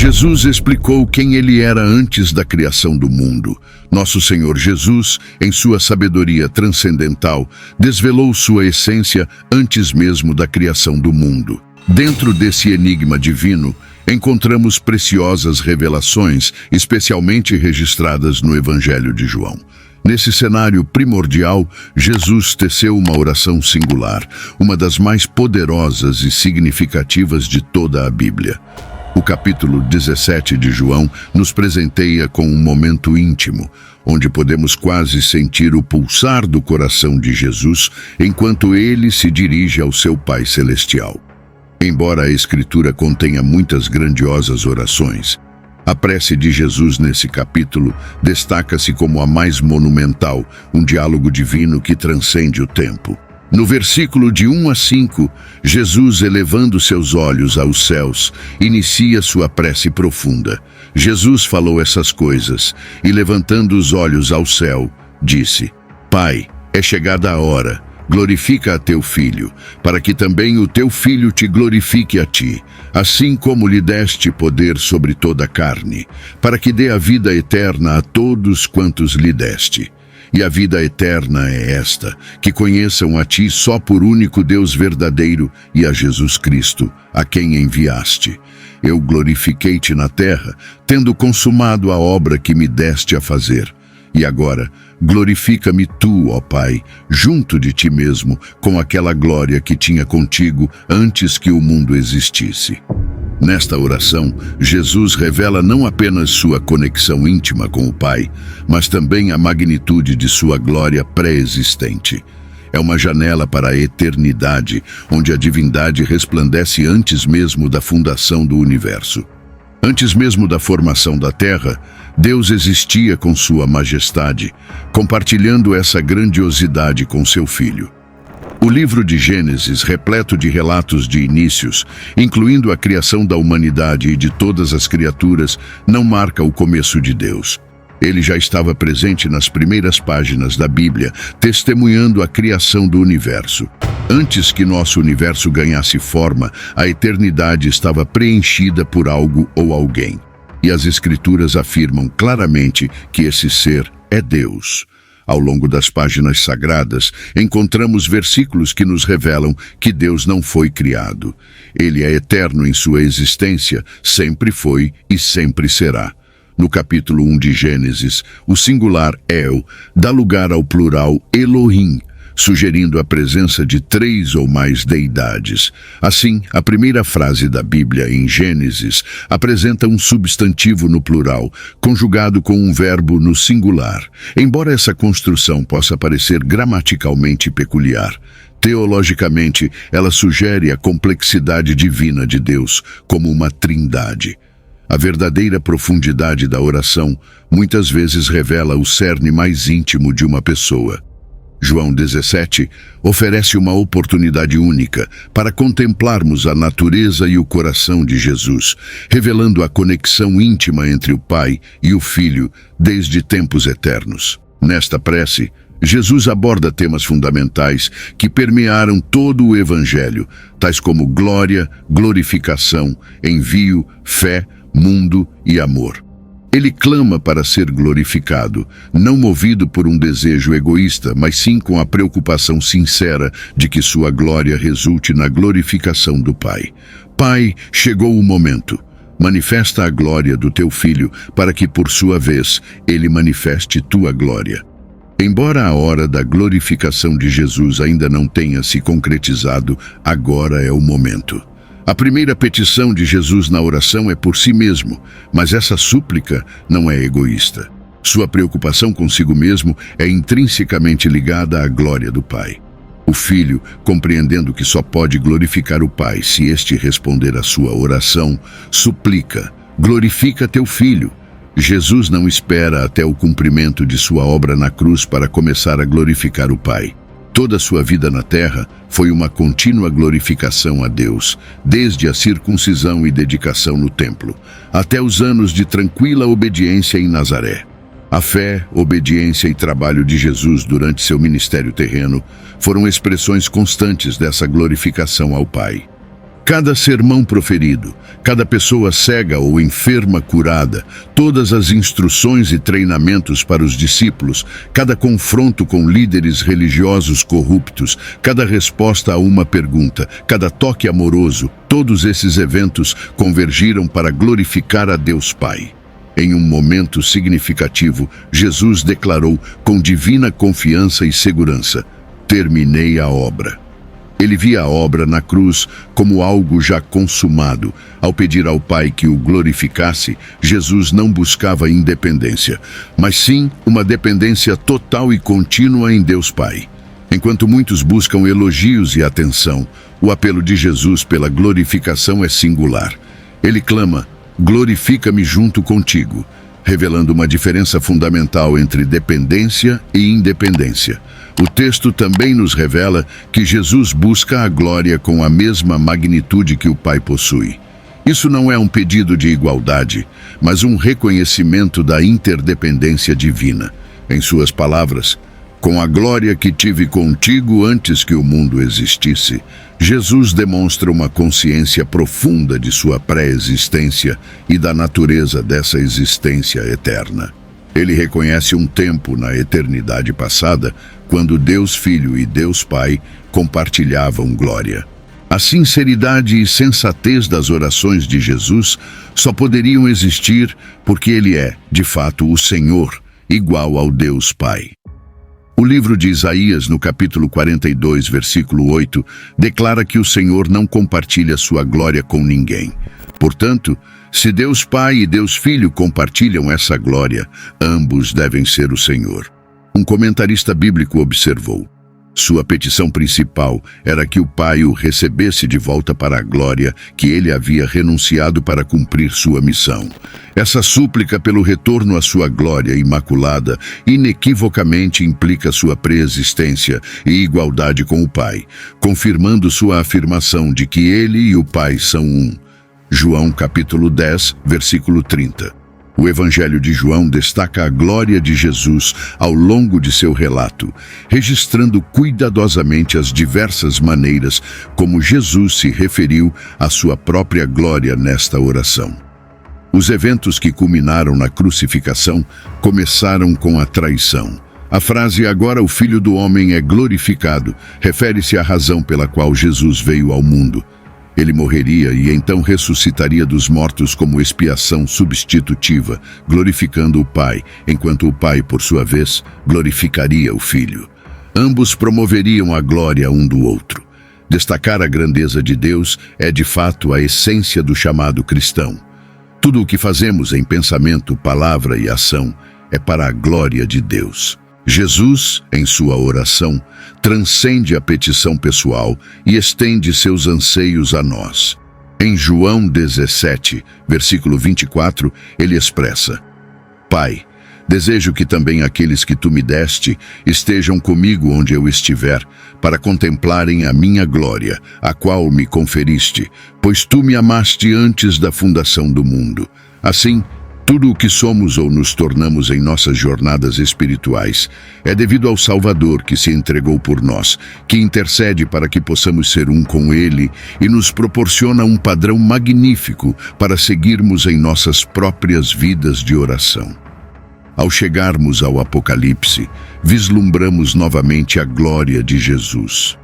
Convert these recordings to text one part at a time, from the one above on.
Jesus explicou quem ele era antes da criação do mundo. Nosso Senhor Jesus, em sua sabedoria transcendental, desvelou sua essência antes mesmo da criação do mundo. Dentro desse enigma divino, encontramos preciosas revelações, especialmente registradas no Evangelho de João. Nesse cenário primordial, Jesus teceu uma oração singular, uma das mais poderosas e significativas de toda a Bíblia. O capítulo 17 de João nos presenteia com um momento íntimo, onde podemos quase sentir o pulsar do coração de Jesus enquanto ele se dirige ao seu Pai Celestial. Embora a Escritura contenha muitas grandiosas orações, a prece de Jesus nesse capítulo destaca-se como a mais monumental, um diálogo divino que transcende o tempo. No versículo de 1 a 5, Jesus, elevando seus olhos aos céus, inicia sua prece profunda. Jesus falou essas coisas e, levantando os olhos ao céu, disse: Pai, é chegada a hora. Glorifica a teu Filho, para que também o teu Filho te glorifique a ti, assim como lhe deste poder sobre toda a carne, para que dê a vida eterna a todos quantos lhe deste. E a vida eterna é esta, que conheçam a ti só por único Deus verdadeiro e a Jesus Cristo, a quem enviaste. Eu glorifiquei-te na terra, tendo consumado a obra que me deste a fazer. E agora, glorifica-me tu, ó Pai, junto de ti mesmo, com aquela glória que tinha contigo antes que o mundo existisse. Nesta oração, Jesus revela não apenas sua conexão íntima com o Pai, mas também a magnitude de sua glória pré-existente. É uma janela para a eternidade, onde a divindade resplandece antes mesmo da fundação do universo. Antes mesmo da formação da Terra, Deus existia com sua majestade, compartilhando essa grandiosidade com seu Filho. O livro de Gênesis, repleto de relatos de inícios, incluindo a criação da humanidade e de todas as criaturas, não marca o começo de Deus. Ele já estava presente nas primeiras páginas da Bíblia, testemunhando a criação do universo. Antes que nosso universo ganhasse forma, a eternidade estava preenchida por algo ou alguém. E as Escrituras afirmam claramente que esse ser é Deus. Ao longo das páginas sagradas, encontramos versículos que nos revelam que Deus não foi criado. Ele é eterno em sua existência, sempre foi e sempre será. No capítulo 1 de Gênesis, o singular El dá lugar ao plural Elohim, sugerindo a presença de 3 ou mais deidades. Assim, a primeira frase da Bíblia em Gênesis apresenta um substantivo no plural, conjugado com um verbo no singular. Embora essa construção possa parecer gramaticalmente peculiar, teologicamente ela sugere a complexidade divina de Deus como uma trindade. A verdadeira profundidade da oração muitas vezes revela o cerne mais íntimo de uma pessoa. João 17 oferece uma oportunidade única para contemplarmos a natureza e o coração de Jesus, revelando a conexão íntima entre o Pai e o Filho desde tempos eternos. Nesta prece, Jesus aborda temas fundamentais que permearam todo o Evangelho, tais como glória, glorificação, envio, fé, mundo e amor. Ele clama para ser glorificado, não movido por um desejo egoísta, mas sim com a preocupação sincera de que sua glória resulte na glorificação do Pai. Pai, chegou o momento. Manifesta a glória do teu Filho, para que, por sua vez, ele manifeste tua glória. Embora a hora da glorificação de Jesus ainda não tenha se concretizado, agora é o momento. A primeira petição de Jesus na oração é por si mesmo, mas essa súplica não é egoísta. Sua preocupação consigo mesmo é intrinsecamente ligada à glória do Pai. O Filho, compreendendo que só pode glorificar o Pai se este responder à sua oração, suplica: glorifica teu Filho. Jesus não espera até o cumprimento de sua obra na cruz para começar a glorificar o Pai. Toda a sua vida na terra foi uma contínua glorificação a Deus, desde a circuncisão e dedicação no templo, até os anos de tranquila obediência em Nazaré. A fé, obediência e trabalho de Jesus durante seu ministério terreno foram expressões constantes dessa glorificação ao Pai. Cada sermão proferido, cada pessoa cega ou enferma curada, todas as instruções e treinamentos para os discípulos, cada confronto com líderes religiosos corruptos, cada resposta a uma pergunta, cada toque amoroso, todos esses eventos convergiram para glorificar a Deus Pai. Em um momento significativo, Jesus declarou com divina confiança e segurança: terminei a obra. Ele via a obra na cruz como algo já consumado. Ao pedir ao Pai que o glorificasse, Jesus não buscava independência, mas sim uma dependência total e contínua em Deus Pai. Enquanto muitos buscam elogios e atenção, o apelo de Jesus pela glorificação é singular. Ele clama: glorifica-me junto contigo, revelando uma diferença fundamental entre dependência e independência. O texto também nos revela que Jesus busca a glória com a mesma magnitude que o Pai possui. Isso não é um pedido de igualdade, mas um reconhecimento da interdependência divina. Em suas palavras, com a glória que tive contigo antes que o mundo existisse, Jesus demonstra uma consciência profunda de sua pré-existência e da natureza dessa existência eterna. Ele reconhece um tempo na eternidade passada, quando Deus Filho e Deus Pai compartilhavam glória. A sinceridade e sensatez das orações de Jesus só poderiam existir porque ele é, de fato, o Senhor, igual ao Deus Pai. O livro de Isaías, no capítulo 42, versículo 8, declara que o Senhor não compartilha sua glória com ninguém. Portanto, se Deus Pai e Deus Filho compartilham essa glória, ambos devem ser o Senhor. Um comentarista bíblico observou: sua petição principal era que o Pai o recebesse de volta para a glória que ele havia renunciado para cumprir sua missão. Essa súplica pelo retorno à sua glória imaculada inequivocamente implica sua preexistência e igualdade com o Pai, confirmando sua afirmação de que ele e o Pai são um. João capítulo 10, versículo 30. O Evangelho de João destaca a glória de Jesus ao longo de seu relato, registrando cuidadosamente as diversas maneiras como Jesus se referiu à sua própria glória nesta oração. Os eventos que culminaram na crucificação começaram com a traição. A frase "agora o Filho do Homem é glorificado" refere-se à razão pela qual Jesus veio ao mundo. Ele morreria e então ressuscitaria dos mortos como expiação substitutiva, glorificando o Pai, enquanto o Pai, por sua vez, glorificaria o Filho. Ambos promoveriam a glória um do outro. Destacar a grandeza de Deus é, de fato, a essência do chamado cristão. Tudo o que fazemos em pensamento, palavra e ação é para a glória de Deus. Jesus, em sua oração, transcende a petição pessoal e estende seus anseios a nós. Em João 17, versículo 24, ele expressa: Pai, desejo que também aqueles que tu me deste estejam comigo onde eu estiver, para contemplarem a minha glória, a qual me conferiste, pois tu me amaste antes da fundação do mundo. Assim, tudo o que somos ou nos tornamos em nossas jornadas espirituais é devido ao Salvador que se entregou por nós, que intercede para que possamos ser um com Ele e nos proporciona um padrão magnífico para seguirmos em nossas próprias vidas de oração. Ao chegarmos ao Apocalipse, vislumbramos novamente a glória de Jesus.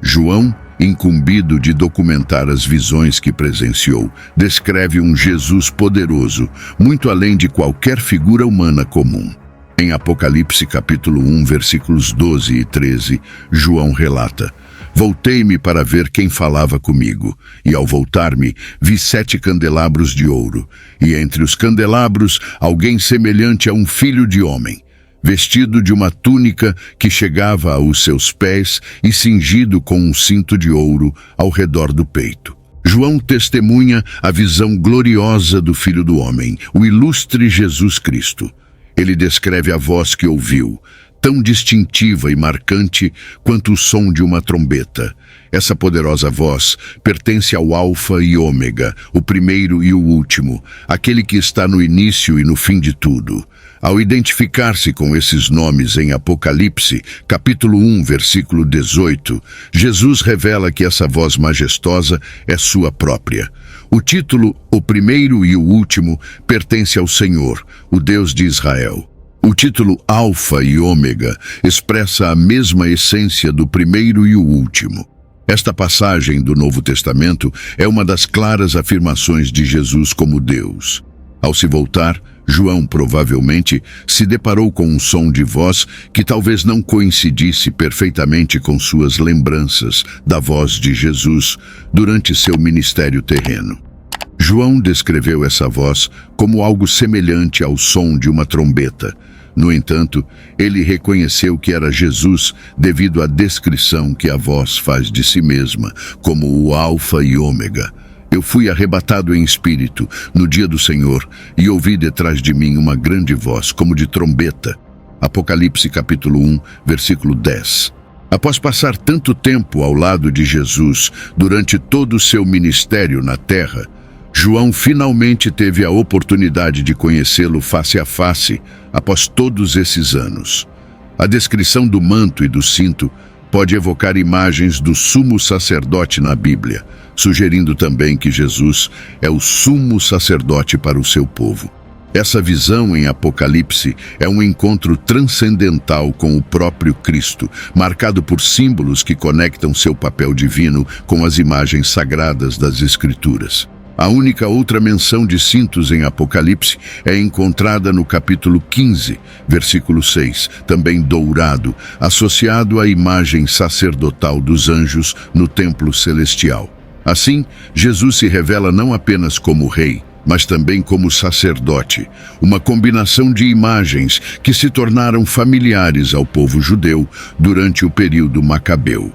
João, incumbido de documentar as visões que presenciou, descreve um Jesus poderoso, muito além de qualquer figura humana comum. Em Apocalipse capítulo 1, versículos 12 e 13, João relata: Voltei-me para ver quem falava comigo, e ao voltar-me, vi 7 candelabros de ouro, e entre os candelabros alguém semelhante a um filho de homem, vestido de uma túnica que chegava aos seus pés e cingido com um cinto de ouro ao redor do peito. João testemunha a visão gloriosa do Filho do Homem, o ilustre Jesus Cristo. Ele descreve a voz que ouviu: tão distintiva e marcante quanto o som de uma trombeta. Essa poderosa voz pertence ao Alfa e Ômega, o primeiro e o último, aquele que está no início e no fim de tudo. Ao identificar-se com esses nomes em Apocalipse, capítulo 1, versículo 18, Jesus revela que essa voz majestosa é sua própria. O título, o primeiro e o último, pertence ao Senhor, o Deus de Israel. O título Alfa e Ômega expressa a mesma essência do primeiro e o último. Esta passagem do Novo Testamento é uma das claras afirmações de Jesus como Deus. Ao se voltar, João provavelmente se deparou com um som de voz que talvez não coincidisse perfeitamente com suas lembranças da voz de Jesus durante seu ministério terreno. João descreveu essa voz como algo semelhante ao som de uma trombeta. No entanto, ele reconheceu que era Jesus devido à descrição que a voz faz de si mesma, como o Alfa e Ômega. Eu fui arrebatado em espírito no dia do Senhor e ouvi detrás de mim uma grande voz, como de trombeta. Apocalipse capítulo 1, versículo 10. Após passar tanto tempo ao lado de Jesus durante todo o seu ministério na terra, João finalmente teve a oportunidade de conhecê-lo face a face após todos esses anos. A descrição do manto e do cinto pode evocar imagens do sumo sacerdote na Bíblia, sugerindo também que Jesus é o sumo sacerdote para o seu povo. Essa visão em Apocalipse é um encontro transcendental com o próprio Cristo, marcado por símbolos que conectam seu papel divino com as imagens sagradas das Escrituras. A única outra menção de cintos em Apocalipse é encontrada no capítulo 15, versículo 6, também dourado, associado à imagem sacerdotal dos anjos no templo celestial. Assim, Jesus se revela não apenas como rei, mas também como sacerdote, uma combinação de imagens que se tornaram familiares ao povo judeu durante o período macabeu.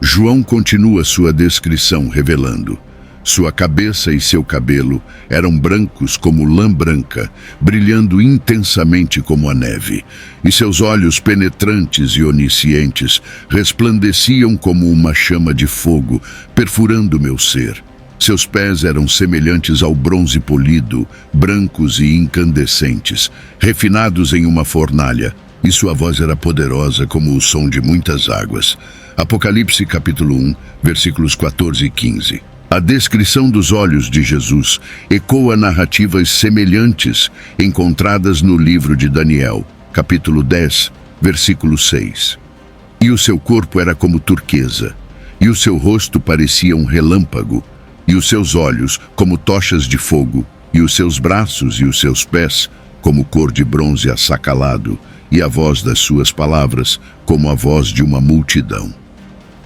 João continua sua descrição revelando: sua cabeça e seu cabelo eram brancos como lã branca, brilhando intensamente como a neve, e seus olhos penetrantes e oniscientes resplandeciam como uma chama de fogo, perfurando meu ser. Seus pés eram semelhantes ao bronze polido, brancos e incandescentes, refinados em uma fornalha, e sua voz era poderosa como o som de muitas águas. Apocalipse capítulo 1, versículos 14 e 15. A descrição dos olhos de Jesus ecoa narrativas semelhantes encontradas no livro de Daniel, capítulo 10, versículo 6. E o seu corpo era como turquesa, e o seu rosto parecia um relâmpago, e os seus olhos como tochas de fogo, e os seus braços e os seus pés como cor de bronze assacalado, e a voz das suas palavras como a voz de uma multidão.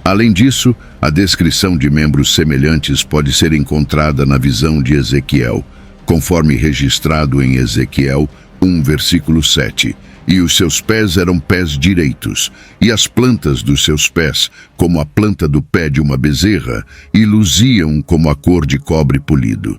Além disso, a descrição de membros semelhantes pode ser encontrada na visão de Ezequiel, conforme registrado em Ezequiel 1, versículo 7. E os seus pés eram pés direitos, e as plantas dos seus pés, como a planta do pé de uma bezerra, e luziam como a cor de cobre polido.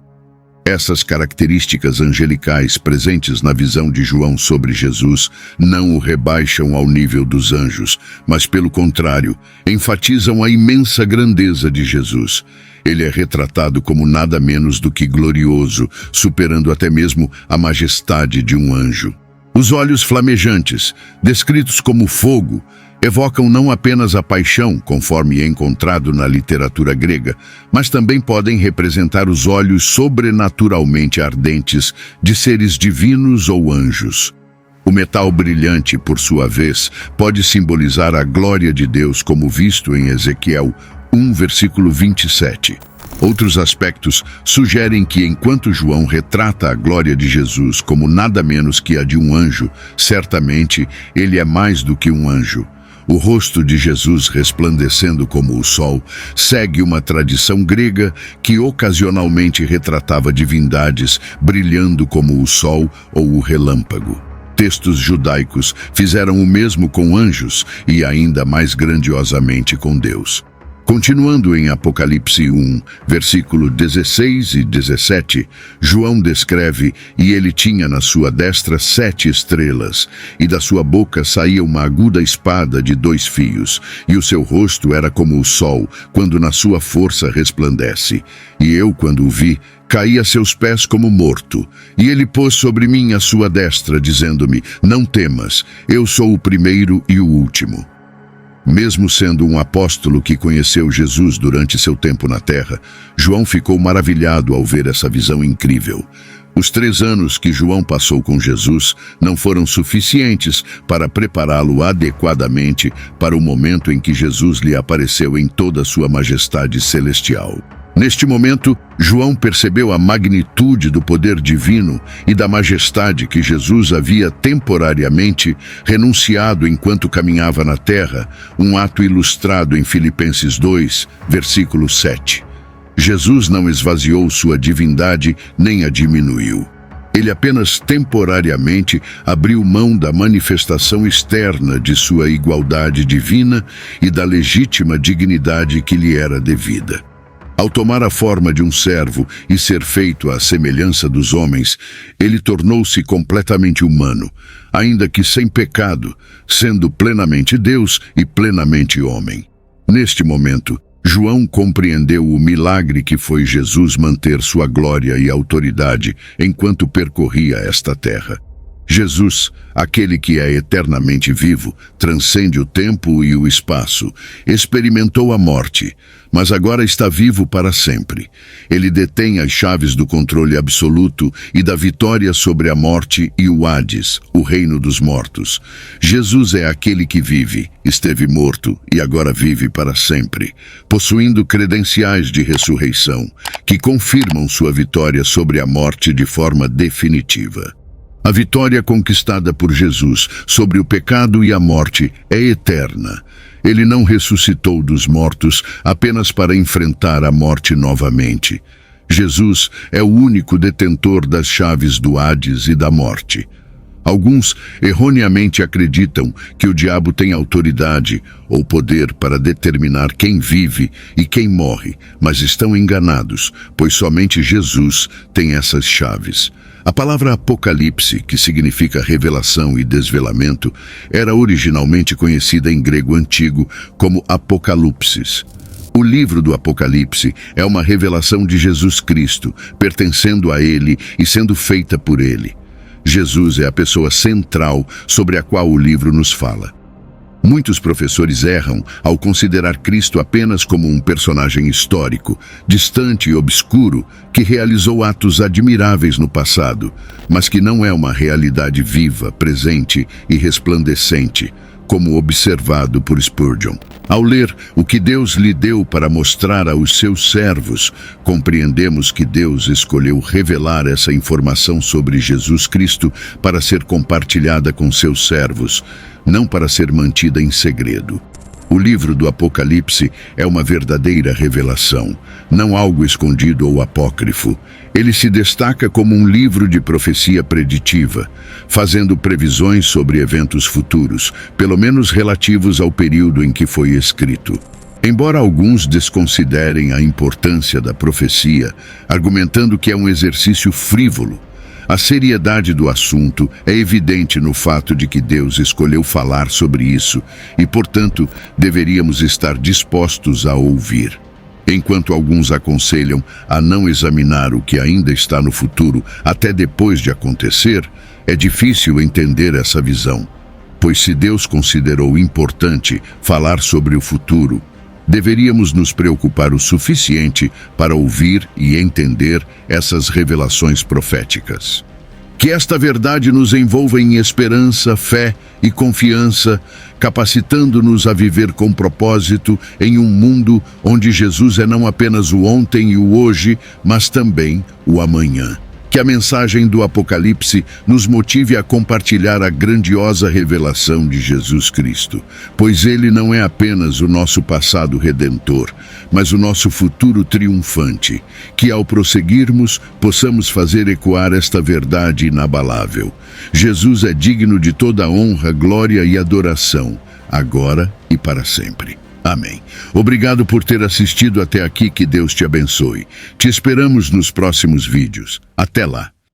Essas características angelicais presentes na visão de João sobre Jesus não o rebaixam ao nível dos anjos, mas, pelo contrário, enfatizam a imensa grandeza de Jesus. Ele é retratado como nada menos do que glorioso, superando até mesmo a majestade de um anjo. Os olhos flamejantes, descritos como fogo, evocam não apenas a paixão, conforme é encontrado na literatura grega, mas também podem representar os olhos sobrenaturalmente ardentes de seres divinos ou anjos. O metal brilhante, por sua vez, pode simbolizar a glória de Deus, como visto em Ezequiel 1, versículo 27. Outros aspectos sugerem que, enquanto João retrata a glória de Jesus como nada menos que a de um anjo, certamente ele é mais do que um anjo. O rosto de Jesus resplandecendo como o sol segue uma tradição grega que ocasionalmente retratava divindades brilhando como o sol ou o relâmpago. Textos judaicos fizeram o mesmo com anjos e ainda mais grandiosamente com Deus. Continuando em Apocalipse 1, versículo 16 e 17, João descreve: "E ele tinha na sua destra 7 estrelas, e da sua boca saía uma aguda espada de 2 fios, e o seu rosto era como o sol, quando na sua força resplandece. E eu, quando o vi, caí a seus pés como morto. E ele pôs sobre mim a sua destra, dizendo-me: Não temas, eu sou o primeiro e o último." Mesmo sendo um apóstolo que conheceu Jesus durante seu tempo na terra, João ficou maravilhado ao ver essa visão incrível. Os 3 anos que João passou com Jesus não foram suficientes para prepará-lo adequadamente para o momento em que Jesus lhe apareceu em toda a sua majestade celestial. Neste momento, João percebeu a magnitude do poder divino e da majestade que Jesus havia temporariamente renunciado enquanto caminhava na terra, um ato ilustrado em Filipenses 2, versículo 7. Jesus não esvaziou sua divindade nem a diminuiu. Ele apenas temporariamente abriu mão da manifestação externa de sua igualdade divina e da legítima dignidade que lhe era devida. Ao tomar a forma de um servo e ser feito à semelhança dos homens, ele tornou-se completamente humano, ainda que sem pecado, sendo plenamente Deus e plenamente homem. Neste momento, João compreendeu o milagre que foi Jesus manter sua glória e autoridade enquanto percorria esta terra. Jesus, aquele que é eternamente vivo, transcende o tempo e o espaço, experimentou a morte, mas agora está vivo para sempre. Ele detém as chaves do controle absoluto e da vitória sobre a morte e o Hades, o reino dos mortos. Jesus é aquele que vive, esteve morto e agora vive para sempre, possuindo credenciais de ressurreição, que confirmam sua vitória sobre a morte de forma definitiva. A vitória conquistada por Jesus sobre o pecado e a morte é eterna. Ele não ressuscitou dos mortos apenas para enfrentar a morte novamente. Jesus é o único detentor das chaves do Hades e da morte. Alguns erroneamente acreditam que o diabo tem autoridade ou poder para determinar quem vive e quem morre, mas estão enganados, pois somente Jesus tem essas chaves. A palavra Apocalipse, que significa revelação e desvelamento, era originalmente conhecida em grego antigo como Apocalipsis. O livro do Apocalipse é uma revelação de Jesus Cristo, pertencendo a Ele e sendo feita por Ele. Jesus é a pessoa central sobre a qual o livro nos fala. Muitos professores erram ao considerar Cristo apenas como um personagem histórico, distante e obscuro, que realizou atos admiráveis no passado, mas que não é uma realidade viva, presente e resplandecente, como observado por Spurgeon. Ao ler o que Deus lhe deu para mostrar aos seus servos, compreendemos que Deus escolheu revelar essa informação sobre Jesus Cristo para ser compartilhada com seus servos, não para ser mantida em segredo. O livro do Apocalipse é uma verdadeira revelação, não algo escondido ou apócrifo. Ele se destaca como um livro de profecia preditiva, fazendo previsões sobre eventos futuros, pelo menos relativos ao período em que foi escrito. Embora alguns desconsiderem a importância da profecia, argumentando que é um exercício frívolo, a seriedade do assunto é evidente no fato de que Deus escolheu falar sobre isso e, portanto, deveríamos estar dispostos a ouvir. Enquanto alguns aconselham a não examinar o que ainda está no futuro até depois de acontecer, é difícil entender essa visão, pois se Deus considerou importante falar sobre o futuro, deveríamos nos preocupar o suficiente para ouvir e entender essas revelações proféticas. Que esta verdade nos envolva em esperança, fé e confiança, capacitando-nos a viver com propósito em um mundo onde Jesus é não apenas o ontem e o hoje, mas também o amanhã. Que a mensagem do Apocalipse nos motive a compartilhar a grandiosa revelação de Jesus Cristo, pois Ele não é apenas o nosso passado redentor, mas o nosso futuro triunfante, que ao prosseguirmos possamos fazer ecoar esta verdade inabalável. Jesus é digno de toda honra, glória e adoração, agora e para sempre. Amém. Obrigado por ter assistido até aqui, que Deus te abençoe. Te esperamos nos próximos vídeos. Até lá.